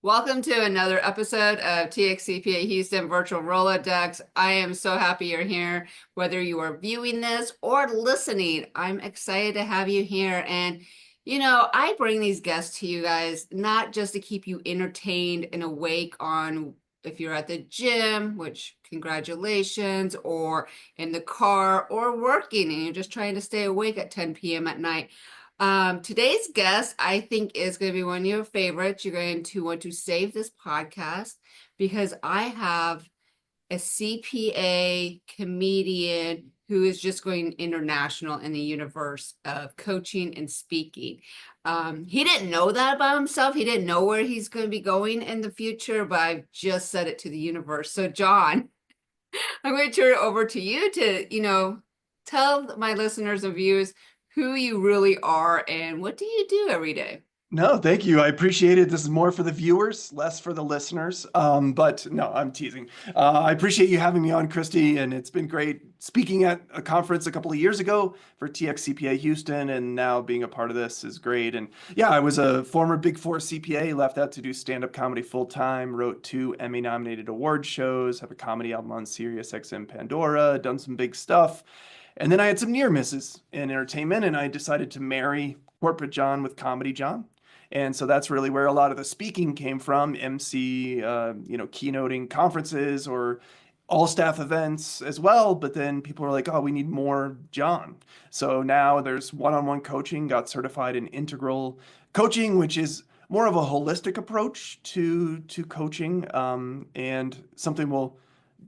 Welcome to another episode of TXCPA Houston Virtual Rolodex. I am so happy you're here. Whether you are viewing this or listening, I'm excited to have you here. And, I bring these guests to you guys, not just to keep you entertained and awake on if you're at the gym, which congratulations, or in the car or working and you're just trying to stay awake at 10 p.m. at night. Today's guest, I think, is going to be one of your favorites. You're going to want to save this podcast because I have a CPA comedian who is just going international in the universe of coaching and speaking. He didn't know that about himself. He didn't know where he's going to be going in the future, but I've just said it to the universe. So, John, I'm going to turn it over to you to, tell my listeners and viewers who you really are and what do you do every day? No, thank you. I appreciate it. This is more for the viewers, less for the listeners. But no, I'm teasing. I appreciate you having me on, Kristie, and it's been great speaking at a conference a couple of years ago for TXCPA Houston, and now being a part of this is great. And yeah, I was a former Big Four CPA, left that to do stand-up comedy full-time, wrote 2 Emmy-nominated award shows, have a comedy album on Sirius XM Pandora, done some big stuff. And then I had some near misses in entertainment, and I decided to marry corporate John with comedy John. And so that's really where a lot of the speaking came from, MC, keynoting conferences or all staff events as well. But then people were like, oh, we need more John. So now there's one-on-one coaching, got certified in integral coaching, which is more of a holistic approach to coaching, and something we'll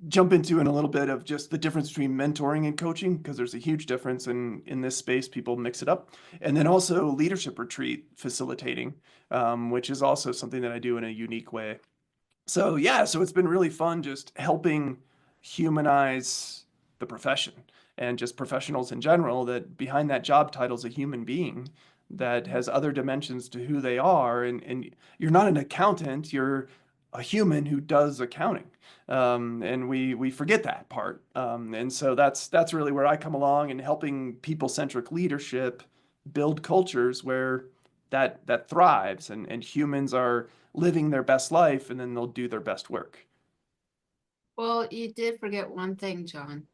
jump into in a little bit of just the difference between mentoring and coaching, because there's a huge difference in this space. People mix it up. And then also leadership retreat facilitating, which is also something that I do in a unique way. So yeah, so it's been really fun just helping humanize the profession and just professionals in general, that behind that job title is a human being that has other dimensions to who they are. And you're not an accountant, you're a human who does accounting. And we forget that part. And so that's really where I come along, and helping people-centric leadership build cultures where that thrives, and humans are living their best life, and then they'll do their best work. Well, you did forget one thing, John.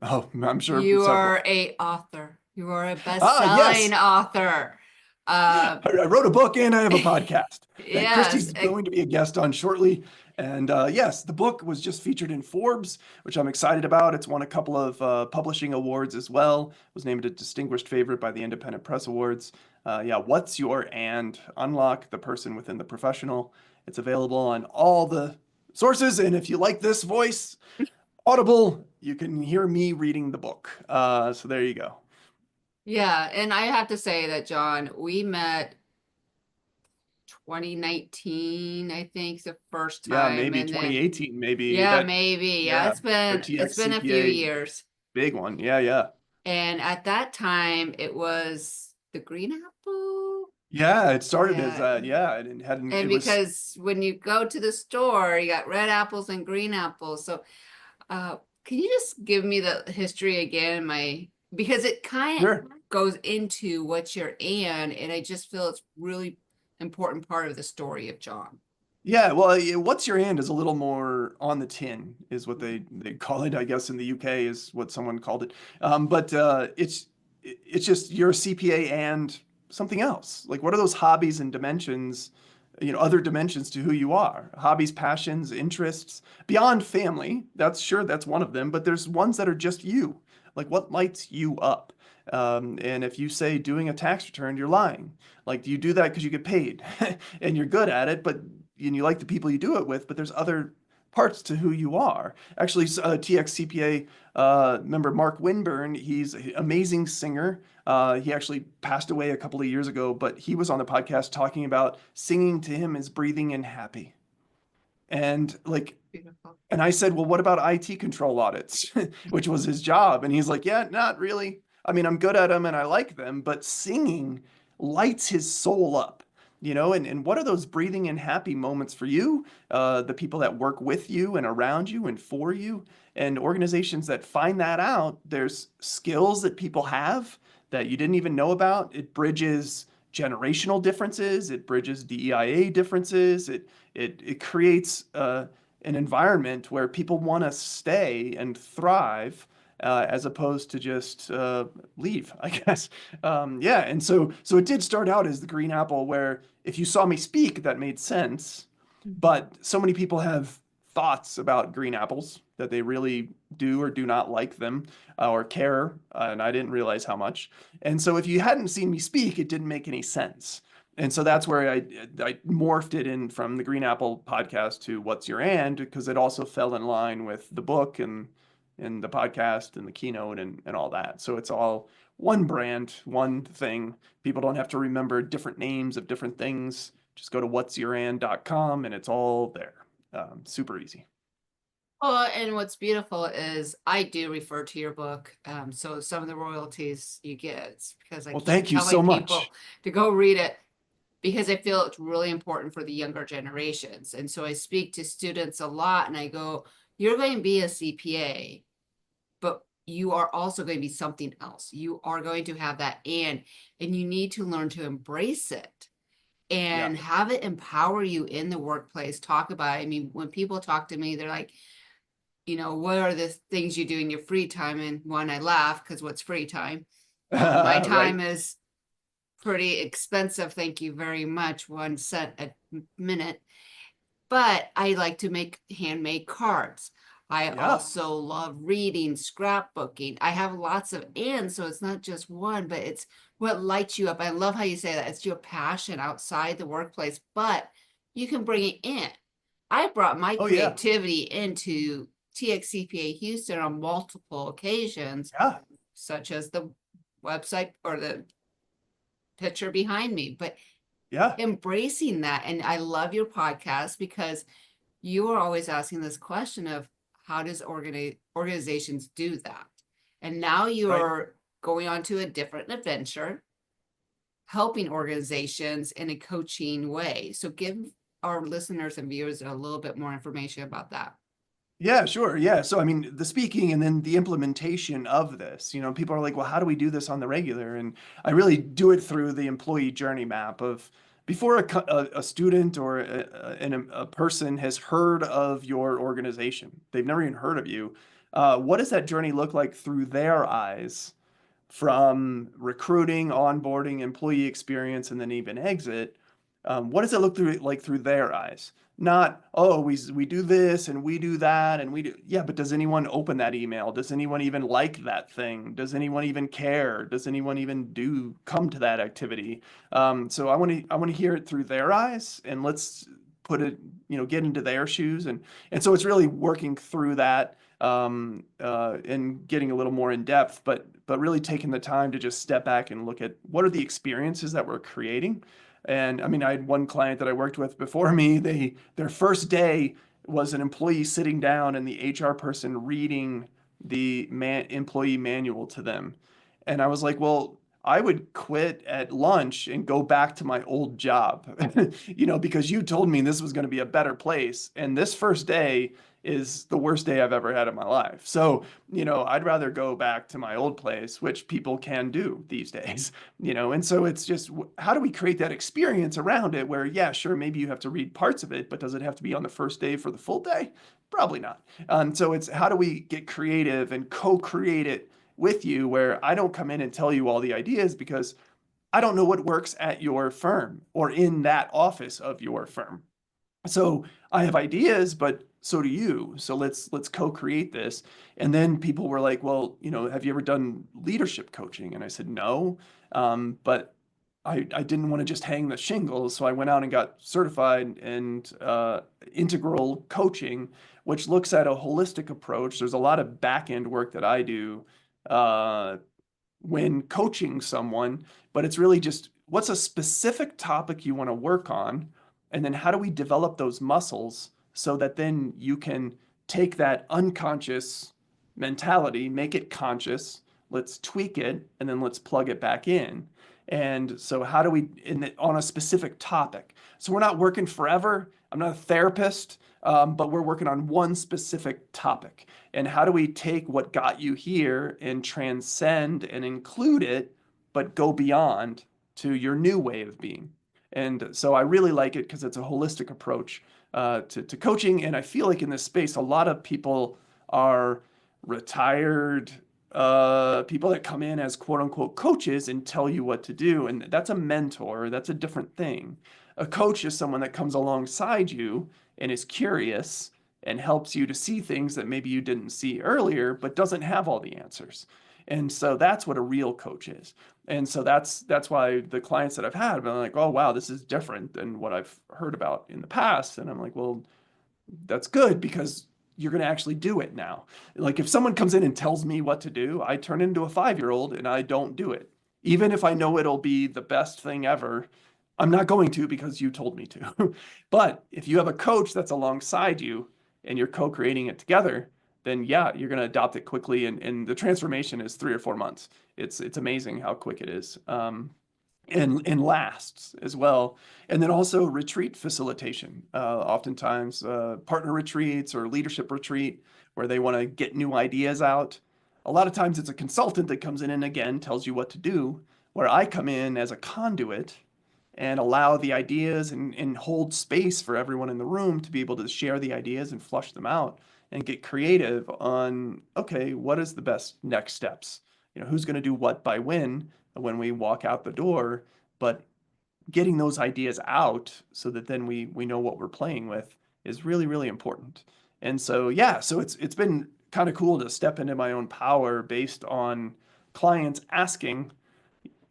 Oh, I'm sure You several. are a author. You are a Yes. best-selling author. I wrote a book and I have a podcast that Yes. Kristie's going to be a guest on shortly. And yes, the book was just featured in Forbes, which I'm excited about. It's won a couple of publishing awards as well. It was named a distinguished favorite by the Independent Press Awards. Yeah, What's Your And? Unlock the Person Within the Professional. It's available on all the sources. And if you like this voice, Audible, you can hear me reading the book. So there you go. Yeah, and I have to say that, John, we met 2019, I think, the first Yeah, time, maybe and then 2018, maybe yeah, that. maybe. Yeah, Yeah, the it's been a few TXCPA years. big one. Yeah, yeah. And at that time it was the green apple. Yeah, it started as Yeah. that. Yeah, and And it was. because when you go to the store, you got red apples and green apples. So can you just give me the history again? Because it kind of Sure. goes into what you're and I just feel it's really important part of the story of John. Yeah, well, What's Your And is a little more on the tin, is what they call it, I guess, in the UK is what someone called it. But it's just you're a CPA and something else. Like, what are those hobbies and dimensions, other dimensions to who you are? Hobbies, passions, interests, beyond family. That's one of them, but there's ones that are just you. Like, what lights you up? And if you say doing a tax return, you're lying. Like, do you do that because you get paid and you're good at it, but and you like the people you do it with, but there's other parts to who you are. Actually, TXCPA member Mark Winburn, he's an amazing singer. He actually passed away a couple of years ago, but he was on the podcast talking about singing to him is breathing in happy. And like, Beautiful. and I said, well, what about IT control audits, which was his job? And he's like, yeah, not really. I mean, I'm good at them and I like them, but singing lights his soul up, and what are those breathing in happy moments for you, the people that work with you and around you and for you, and organizations that find that out. There's skills that people have that you didn't even know about. It bridges generational differences. It bridges DEIA differences. It creates an environment where people want to stay and thrive, as opposed to just leave, I guess. Yeah, and so it did start out as the Green Apple, where if you saw me speak, that made sense. But so many people have thoughts about green apples that they really do or do not like them, or care, and I didn't realize how much. And so if you hadn't seen me speak, it didn't make any sense. And so that's where I morphed it in from the Green Apple podcast to What's Your And, because it also fell in line with the book and the podcast and the keynote and all that. So it's all one brand, one thing. People don't have to remember different names of different things. Just go to what'syourand.com and it's all there. Super easy. Well, and what's beautiful is I do refer to your book. So some of the royalties you get, it's because I Well, keep thank you so telling much. people to go read it because I feel it's really important for the younger generations. And so I speak to students a lot and I go, you're going to be a CPA, but you are also going to be something else. You are going to have that and you need to learn to embrace it Yeah. and have it empower you in the workplace. Talk about it. I mean, when people talk to me, they're like, what are the things you do in your free time? And one, I laugh because what's free time? My Right. time is pretty expensive. Thank you very much. 1 cent a minute. But I like to make handmade cards. I Yeah. also love reading, scrapbooking. I have lots of ands, so it's not just one, but it's what lights you up. I love how you say that. It's your passion outside the workplace, but you can bring it in. I brought my Oh, yeah. creativity into TXCPA Houston on multiple occasions, Yeah. such as the website or the picture behind me, but Yeah. embracing that. And I love your podcast because you are always asking this question of how does organizations do that? And now Right. you're going on to a different adventure, helping organizations in a coaching way. So give our listeners and viewers a little bit more information about that. Yeah, sure. Yeah. So, I mean, the speaking and then the implementation of this, people are like, well, how do we do this on the regular? And I really do it through the employee journey map of before a student or a person has heard of your organization, they've never even heard of you. What does that journey look like through their eyes, from recruiting, onboarding, employee experience, and then even exit? What does it look through their eyes? Not, oh, we do this and we do that and we do, yeah, but does anyone open that email? Does anyone even like that thing? Does anyone even care? Does anyone even come to that activity? So I want to hear it through their eyes, and let's put it, get into their shoes, and so it's really working through that, and getting a little more in depth, but really taking the time to just step back and look at what are the experiences that we're creating. And I mean, I had one client that I worked with before me. Their first day was an employee sitting down and the HR person reading the employee manual to them. And I was like, well, I would quit at lunch and go back to my old job, because you told me this was going to be a better place. And this first day is the worst day I've ever had in my life. So, I'd rather go back to my old place, which people can do these days, and so it's just, how do we create that experience around it where, yeah, sure, maybe you have to read parts of it, but does it have to be on the first day for the full day? Probably not. And so it's, how do we get creative and co-create it with you, where I don't come in and tell you all the ideas because I don't know what works at your firm or in that office of your firm. So I have ideas, but so do you. So let's co-create this. And then people were like, well, have you ever done leadership coaching? And I said, no. But I didn't want to just hang the shingles. So I went out and got certified in integral coaching, which looks at a holistic approach. There's a lot of back end work that I do uh, when coaching someone, but it's really just what's a specific topic you want to work on, and then how do we develop those muscles so that then you can take that unconscious mentality, make it conscious, let's tweak it, and then let's plug it back in. And so how do we on a specific topic? So we're not working forever. I'm not a therapist, but we're working on one specific topic. And how do we take what got you here and transcend and include it, but go beyond to your new way of being. And so I really like it because it's a holistic approach to coaching. And I feel like in this space, a lot of people are retired people that come in as quote unquote coaches and tell you what to do. And that's a mentor, that's a different thing. A coach is someone that comes alongside you and is curious and helps you to see things that maybe you didn't see earlier, but doesn't have all the answers. And so that's what a real coach is. And so that's why the clients that I've had have been like, oh wow, this is different than what I've heard about in the past. And I'm like, well, that's good because you're going to actually do it now. Like if someone comes in and tells me what to do, I turn into a 5-year-old and I don't do it. Even if I know it'll be the best thing ever, I'm not going to because you told me to. But if you have a coach that's alongside you and you're co-creating it together, then yeah, you're going to adopt it quickly. And the transformation is 3 or 4 months. It's amazing how quick it is. And lasts as well. And then also retreat facilitation. Oftentimes partner retreats or leadership retreat where they want to get new ideas out. A lot of times it's a consultant that comes in and again tells you what to do, where I come in as a conduit and allow the ideas and hold space for everyone in the room to be able to share the ideas and flush them out and get creative on, okay, what is the best next steps? Who's going to do what by when we walk out the door, but getting those ideas out so that then we know what we're playing with is really, really important. And so, yeah, so it's been kind of cool to step into my own power based on clients asking,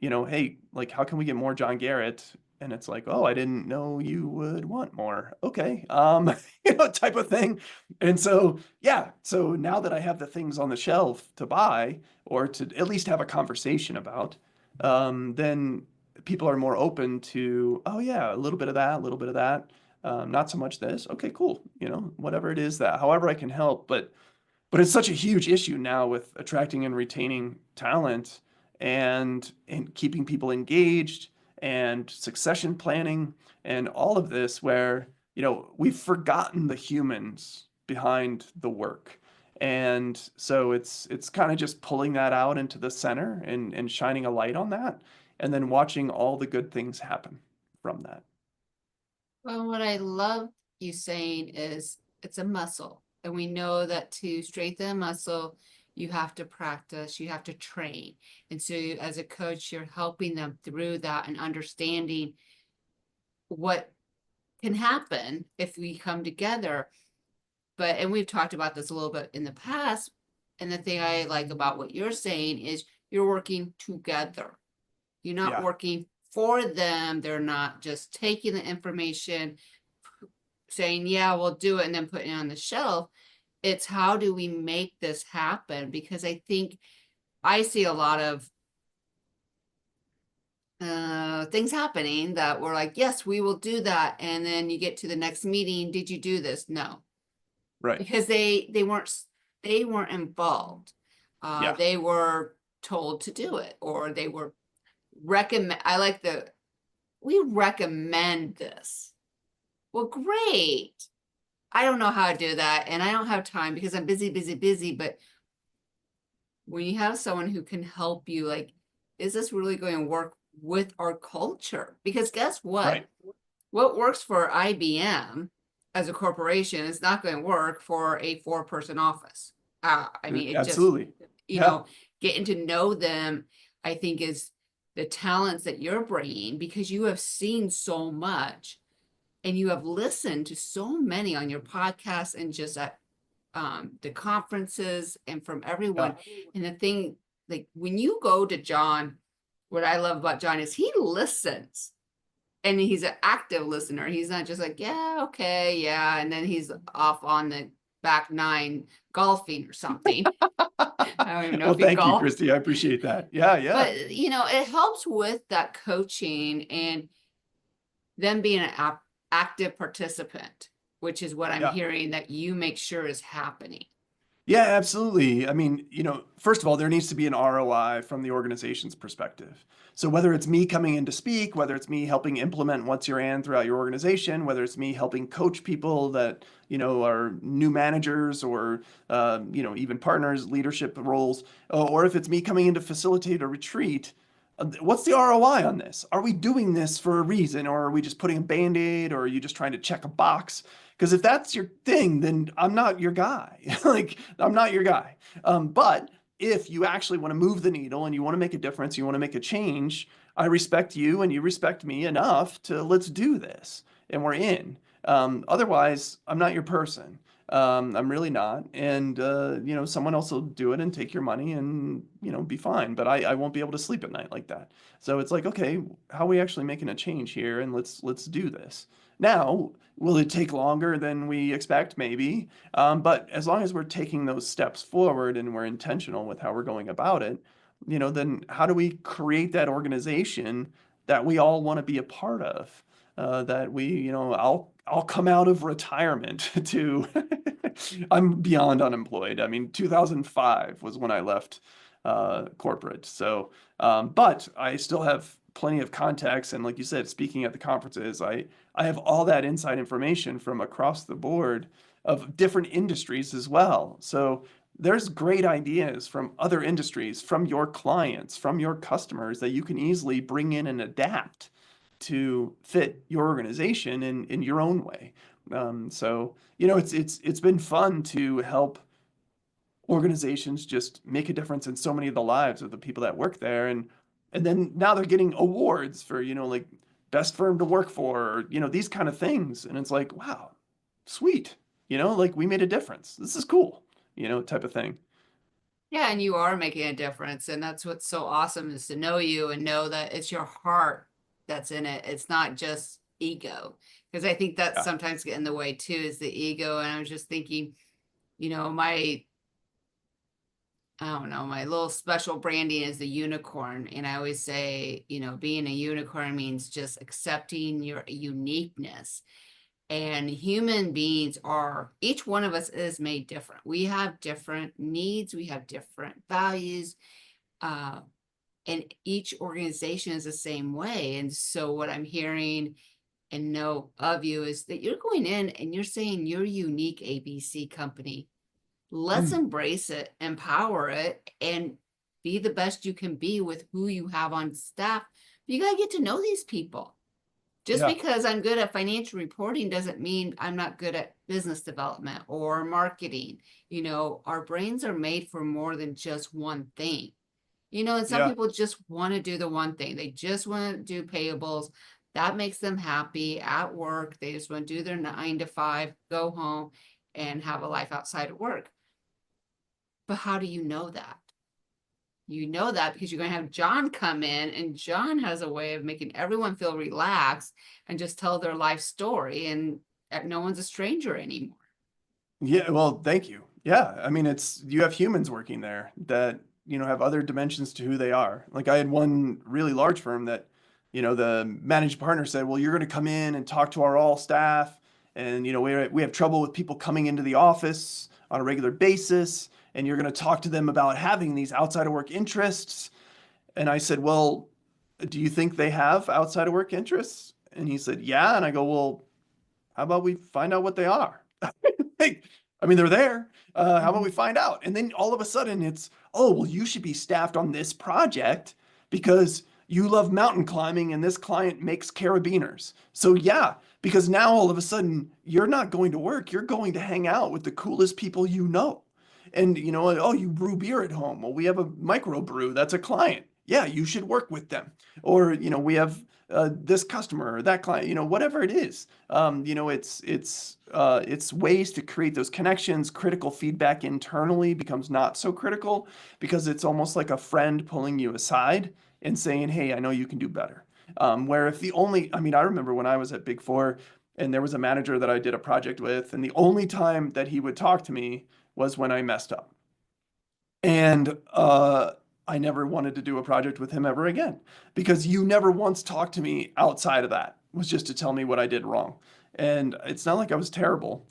hey, like, how can we get more John Garrett? And it's like, oh, I didn't know you would want more. Okay. Type of thing. And so, yeah. So now that I have the things on the shelf to buy or to at least have a conversation about, then people are more open to, oh yeah, a little bit of that, a little bit of that. Not so much this. Okay, cool. Whatever it is that, however I can help. But it's such a huge issue now with attracting and retaining talent and keeping people engaged and succession planning and all of this where, we've forgotten the humans behind the work. And so it's kind of just pulling that out into the center and shining a light on that and then watching all the good things happen from that. Well, what I love you saying is it's a muscle. And we know that to strengthen a muscle, you have to practice, you have to train. And so as a coach, you're helping them through that and understanding what can happen if we come together. And we've talked about this a little bit in the past. And the thing I like about what you're saying is you're working together. You're not working for them. They're not just taking the information, saying, yeah, we'll do it, and then putting it on the shelf. It's how do we make this happen? Because I think I see a lot of things happening that we're like, yes, we will do that. And then you get to the next meeting. Did you do this? No. Right. Because they weren't involved. They were told to do it, or they were recommend. We recommend this. Well, great. I don't know how to do that, and I don't have time because I'm busy. But when you have someone who can help you, like, is this really going to work with our culture? Because guess what? Right. What works for IBM as a corporation is not going to work for a 4-person office. I mean, it absolutely. just, getting to know them, I think, is the talents that you're bringing because you have seen so much and you have listened to so many on your podcast and just at the conferences and from everyone. And the thing, like when you go to John, what I love about John is he listens and he's an active listener. He's not just like, yeah, okay, yeah. And then he's off on the back 9 golfing or something. I don't even know well, if he thank you, golfs. Kristie. I appreciate that. Yeah. But, it helps with that coaching and them being an active participant, which is what I'm hearing that you make sure is happening. Yeah, absolutely. I mean, first of all, there needs to be an ROI from the organization's perspective. So whether it's me coming in to speak, whether it's me helping implement what's your and throughout your organization, whether it's me helping coach people that, are new managers or, even partners, leadership roles, or if it's me coming in to facilitate a retreat, What's the ROI on this? Are we doing this for a reason, or are we just putting a band-aid, or are you just trying to check a box? Because if that's your thing, then I'm not your guy. Like, I'm not your guy. But if you actually want to move the needle and you want to make a difference, you want to make a change, I respect you and you respect me enough to let's do this. And we're in. Otherwise, I'm not your person. I'm really not. And, someone else will do it and take your money and, be fine. But I won't be able to sleep at night like that. So it's like, okay, how are we actually making a change here? And let's do this. Now, will it take longer than we expect? Maybe. But as long as we're taking those steps forward and we're intentional with how we're going about it, then how do we create that organization that we all want to be a part of? That we, I'll come out of retirement to, I'm beyond unemployed. I mean, 2005 was when I left corporate. So, but I still have plenty of contacts. And like you said, speaking at the conferences, I have all that inside information from across the board of different industries as well. So there's great ideas from other industries, from your clients, from your customers that you can easily bring in and adapt to fit your organization in your own way. So it's been fun to help organizations just make a difference in so many of the lives of the people that work there, and then now they're getting awards for like best firm to work for, or these kind of things, and it's like, wow, sweet, like we made a difference. This is cool, type of thing. Yeah, and you are making a difference. And that's what's so awesome is to know you and know that it's your heart that's in it. It's not just ego. Because I think that Yeah. sometimes get in the way too, is the ego. And I was just thinking, my I don't know, my little special branding is the unicorn. And I always say, being a unicorn means just accepting your uniqueness. And human beings are, each one of us is made different. We have different needs, we have different values, and each organization is the same way. And so, what I'm hearing and know of you is that you're going in and you're saying you're unique ABC company. Let's Mm, embrace it, empower it, and be the best you can be with who you have on staff. You got to get to know these people. Just yeah. because I'm good at financial reporting doesn't mean I'm not good at business development or marketing. Our brains are made for more than just one thing. And some Yeah. people just want to do the one thing. They just want to do payables. That makes them happy at work. They just want to do their 9 to 5, go home, and have a life outside of work. But how do you know that? You know that because you're going to have John come in, and John has a way of making everyone feel relaxed and just tell their life story, and no one's a stranger anymore. Yeah, well, thank you. Yeah, I mean, you have humans working there that, have other dimensions to who they are. Like I had one really large firm that, the managed partner said, well, you're going to come in and talk to our all staff. And, we have trouble with people coming into the office on a regular basis. And you're going to talk to them about having these outside of work interests. And I said, well, do you think they have outside of work interests? And he said, yeah. And I go, well, how about we find out what they are? Like, I mean, they're there. How about we find out? And then all of a sudden it's, oh, well, you should be staffed on this project because you love mountain climbing and this client makes carabiners. So yeah, because now all of a sudden you're not going to work, you're going to hang out with the coolest people you know. And oh, you brew beer at home. Well, we have a microbrew that's a client. Yeah, you should work with them. Or, we have this customer or that client, whatever it is. It's ways to create those connections. Critical feedback internally becomes not so critical because it's almost like a friend pulling you aside and saying, hey, I know you can do better. Where if I mean, I remember when I was at Big Four and there was a manager that I did a project with, and the only time that he would talk to me was when I messed up. And I never wanted to do a project with him ever again because you never once talked to me outside of that. It was just to tell me what I did wrong. And it's not like I was terrible.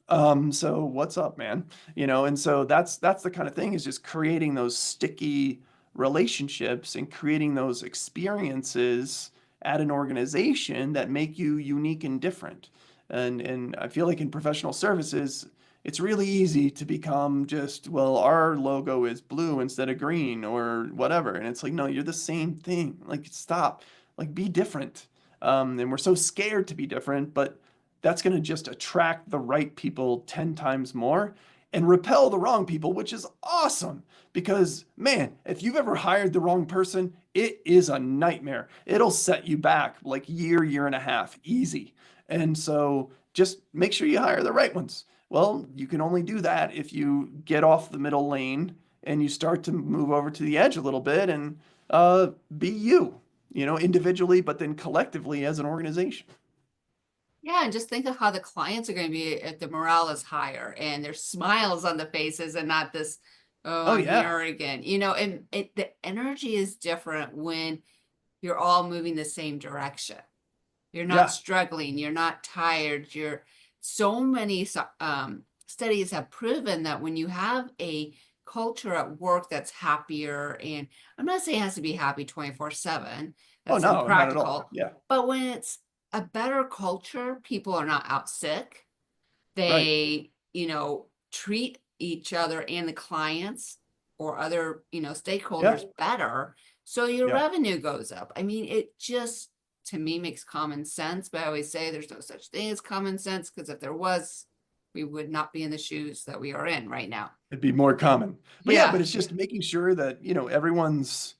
So what's up, man? And so that's the kind of thing, is just creating those sticky relationships and creating those experiences at an organization that make you unique and different. And I feel like in professional services, it's really easy to become just, well, our logo is blue instead of green or whatever. And it's like, no, you're the same thing. Like, stop, like, be different. And we're so scared to be different, but that's going to just attract the right people 10 times more and repel the wrong people, which is awesome. Because, man, if you've ever hired the wrong person, it is a nightmare. It'll set you back like year and a half, easy. And so just make sure you hire the right ones. Well, you can only do that if you get off the middle lane and you start to move over to the edge a little bit and be you, individually, but then collectively as an organization. Yeah, and just think of how the clients are going to be if the morale is higher and there's smiles on the faces and not this, oh, Oh, I'm yeah. here again. And the energy is different when you're all moving the same direction. You're not Yeah. struggling, you're not tired. So many studies have proven that when you have a culture at work that's happier, and I'm not saying it has to be happy 24/7, Oh, that's no, not at all. impractical, Yeah. but when it's a better culture, people are not out sick. Right. They, treat each other and the clients or other, Yeah. stakeholders better. So your Yeah. revenue goes up. I mean, it just, to me, makes common sense. But I always say there's no such thing as common sense, because if there was, we would not be in the shoes that we are in right now. It'd be more common. But yeah, Yeah. but it's just making sure that, everyone's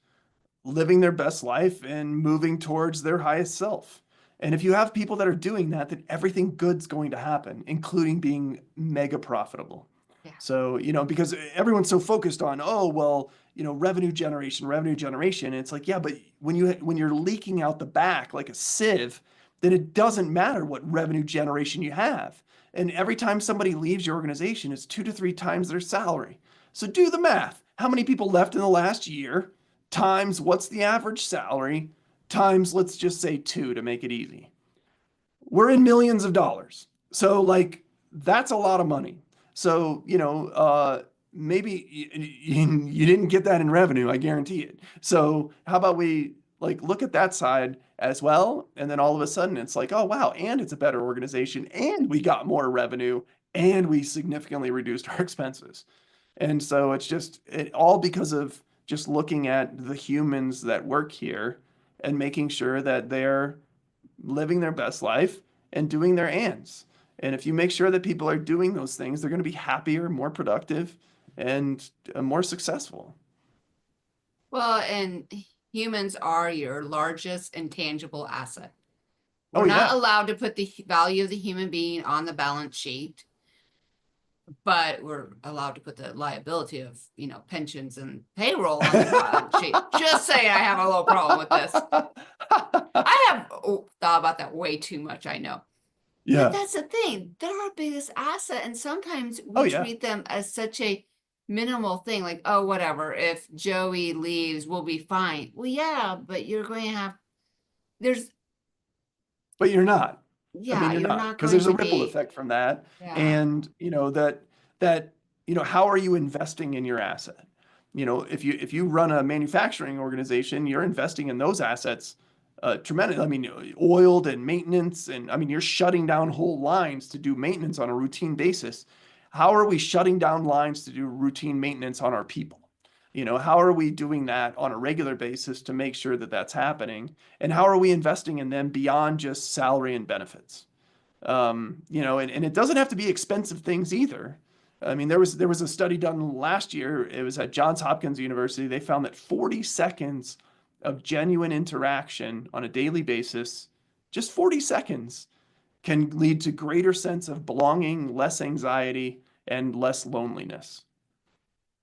living their best life and moving towards their highest self. And if you have people that are doing that, then everything good's going to happen, including being mega profitable. Yeah. So, because everyone's so focused on, oh, well, revenue generation, revenue generation. And it's like, yeah, but when you're leaking out the back like a sieve, then it doesn't matter what revenue generation you have. And every time somebody leaves your organization, it's 2 to 3 times their salary. So do the math. How many people left in the last year? Times what's the average salary, times let's just say 2 to make it easy. We're in millions of dollars. So like that's a lot of money. So, maybe you didn't get that in revenue, I guarantee it. So how about we like look at that side as well? And then all of a sudden it's like, oh wow, and it's a better organization and we got more revenue and we significantly reduced our expenses. And so it's just all because of just looking at the humans that work here and making sure that they're living their best life and doing their ands. And if you make sure that people are doing those things, they're going to be happier, more productive, and more successful. Well, and humans are your largest intangible asset. Oh, We're not yeah. allowed to put the value of the human being on the balance sheet, but we're allowed to put the liability of, pensions and payroll on the balance sheet. Just say I have a little problem with this. I have thought about that way too much, I know. But Yeah. that's the thing. They're our biggest asset. And sometimes Oh, we yeah. treat them as such a minimal thing, like, oh, whatever. If Joey leaves, we'll be fine. Well, yeah, but you're going to have, there's, But you're not. I mean, yeah, you're you're not not because going there's a to ripple be, effect from that. yeah. And, how are you investing in your asset? If you run a manufacturing organization, you're investing in those assets tremendous. I mean, oiled and maintenance, and I mean, you're shutting down whole lines to do maintenance on a routine basis. How are we shutting down lines to do routine maintenance on our people? How are we doing that on a regular basis to make sure that that's happening? And how are we investing in them beyond just salary and benefits? And it doesn't have to be expensive things either. I mean, there was a study done last year. It was at Johns Hopkins University. They found that 40 seconds of genuine interaction on a daily basis, just 40 seconds, can lead to greater sense of belonging, less anxiety, and less loneliness.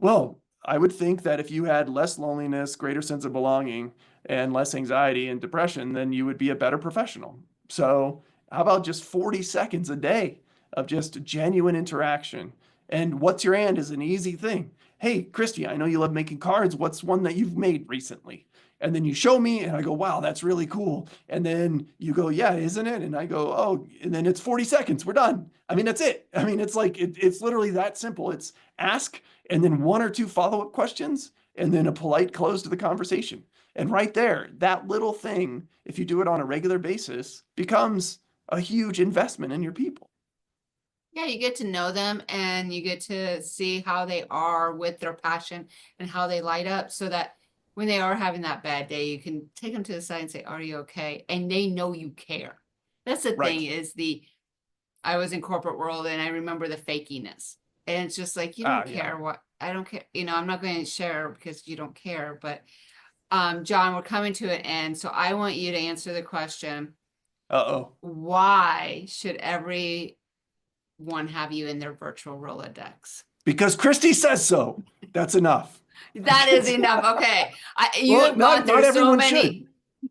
Well, I would think that if you had less loneliness, greater sense of belonging, and less anxiety and depression, then you would be a better professional. So, how about just 40 seconds a day of just genuine interaction? And what's your and is an easy thing. Hey, Kristie, I know you love making cards. What's one that you've made recently? And then you show me, and I go, wow, that's really cool. And then you go, yeah, isn't it? And I go, oh, and then it's 40 seconds. We're done. I mean, that's it. I mean, it's like, it's literally that simple. It's ask and then 1 or 2 follow-up questions, and then a polite close to the conversation. And right there, that little thing, if you do it on a regular basis, becomes a huge investment in your people. Yeah, you get to know them and you get to see how they are with their passion and how they light up, so that when they are having that bad day, you can take them to the side and say, "Are you okay?" And they know you care. That's the Right. thing, is I was in corporate world and I remember the fakiness. And it's just like, you don't Yeah. care what, I don't care. I'm not going to share because you don't care. But John, we're coming to an end. So I want you to answer the question, Uh-oh. why should everyone have you in their virtual Rolodex? Because Kristie says so. That's enough. That is enough. Okay. You Well, have gone not through so everyone many. should.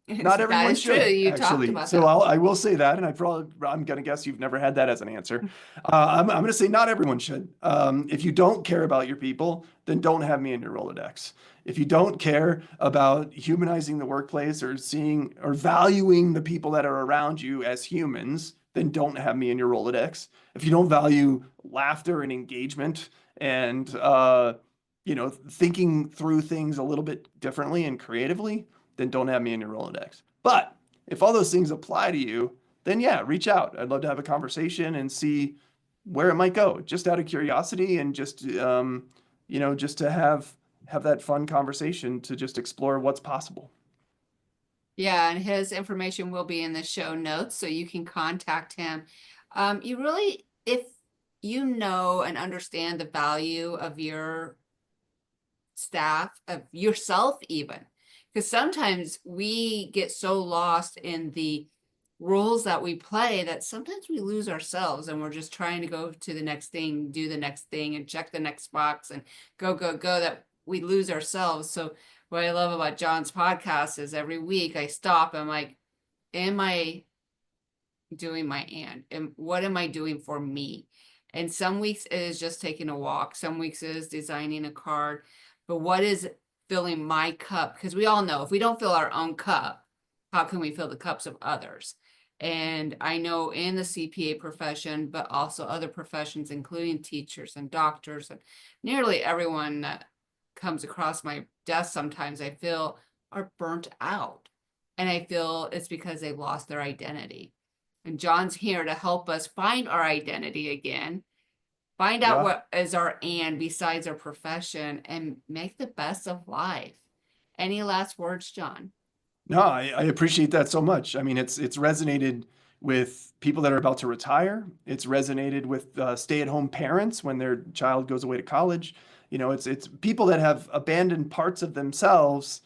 Not That everyone is true. should, You talked actually. about So that. I will say that, and I'm going to guess you've never had that as an answer. I'm going to say not everyone should. If you don't care about your people, then don't have me in your Rolodex. If you don't care about humanizing the workplace or seeing or valuing the people that are around you as humans, then don't have me in your Rolodex. If you don't value laughter and engagement and thinking through things a little bit differently and creatively, then don't have me in your Rolodex. But if all those things apply to you, then yeah, reach out. I'd love to have a conversation and see where it might go, just out of curiosity and just to have that fun conversation to just explore what's possible. Yeah, and his information will be in the show notes, so you can contact him. You really, if you know and understand the value of your staff, of yourself even, because sometimes we get so lost in the roles that we play that sometimes we lose ourselves, and we're just trying to go to the next thing, do the next thing, and check the next box and go, that we lose ourselves. So what I love about John's podcast is every week I stop, I'm like, am I doing my and what am I doing for me? And some weeks it is just taking a walk, some weeks it is designing a card, but what is filling my cup? Because we all know if we don't fill our own cup, how can we fill the cups of others? And I know in the CPA profession, but also other professions, including teachers and doctors and nearly everyone that comes across my desk, sometimes I feel are burnt out. And I feel it's because they lost their identity. And John's here to help us find our identity again, find out Yeah. what is our and besides our profession, and make the best of life. Any last words, John? No, I appreciate that so much. I mean, it's resonated with people that are about to retire. It's resonated with stay-at-home parents when their child goes away to college. It's people that have abandoned parts of themselves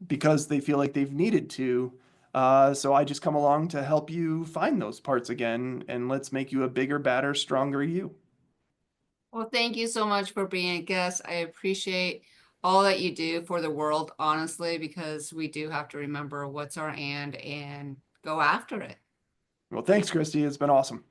because they feel like they've needed to. So I just come along to help you find those parts again, and let's make you a bigger, badder, stronger you. Well, thank you so much for being a guest. I appreciate all that you do for the world, honestly, because we do have to remember what's our and go after it. Well, thanks, Kristie. It's been awesome.